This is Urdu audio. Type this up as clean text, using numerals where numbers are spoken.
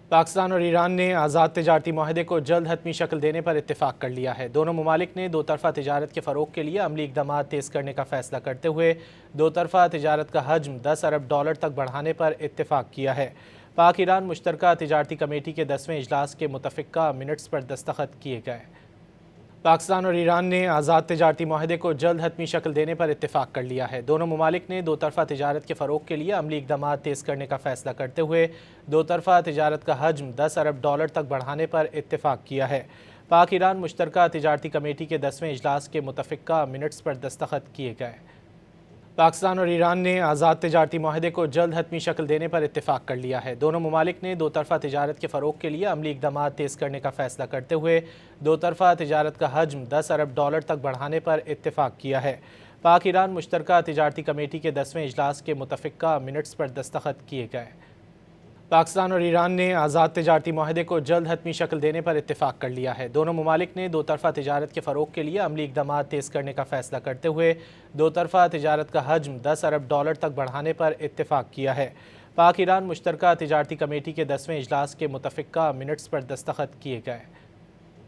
پاکستان اور ایران نے آزاد تجارتی معاہدے کو جلد حتمی شکل دینے پر اتفاق کر لیا ہے۔ دونوں ممالک نے دو طرفہ تجارت کے فروغ کے لیے عملی اقدامات تیز کرنے کا فیصلہ کرتے ہوئے دو طرفہ تجارت کا حجم 10 ارب ڈالر تک بڑھانے پر اتفاق کیا ہے۔ پاک ایران مشترکہ تجارتی کمیٹی کے 10ویں اجلاس کے متفقہ منٹس پر دستخط کیے گئے۔ پاکستان اور ایران نے آزاد تجارتی معاہدے کو جلد حتمی شکل دینے پر اتفاق کر لیا ہے۔ دونوں ممالک نے دو طرفہ تجارت کے فروغ کے لیے عملی اقدامات تیز کرنے کا فیصلہ کرتے ہوئے دو طرفہ تجارت کا حجم 10 ارب ڈالر تک بڑھانے پر اتفاق کیا ہے۔ پاک ایران مشترکہ تجارتی کمیٹی کے 10ویں اجلاس کے متفقہ منٹس پر دستخط کیے گئے۔ پاکستان اور ایران نے آزاد تجارتی معاہدے کو جلد حتمی شکل دینے پر اتفاق کر لیا ہے۔ دونوں ممالک نے دو طرفہ تجارت کے فروغ کے لیے عملی اقدامات تیز کرنے کا فیصلہ کرتے ہوئے دو طرفہ تجارت کا حجم 10 ارب ڈالر تک بڑھانے پر اتفاق کیا ہے۔ پاک ایران مشترکہ تجارتی کمیٹی کے 10ویں اجلاس کے متفقہ منٹس پر دستخط کیے گئے۔ پاکستان اور ایران نے آزاد تجارتی معاہدے کو جلد حتمی شکل دینے پر اتفاق کر لیا ہے۔ دونوں ممالک نے دو طرفہ تجارت کے فروغ کے لیے عملی اقدامات تیز کرنے کا فیصلہ کرتے ہوئے دو طرفہ تجارت کا حجم 10 ارب ڈالر تک بڑھانے پر اتفاق کیا ہے۔ پاک ایران مشترکہ تجارتی کمیٹی کے 10ویں اجلاس کے متفقہ منٹس پر دستخط کیے گئے۔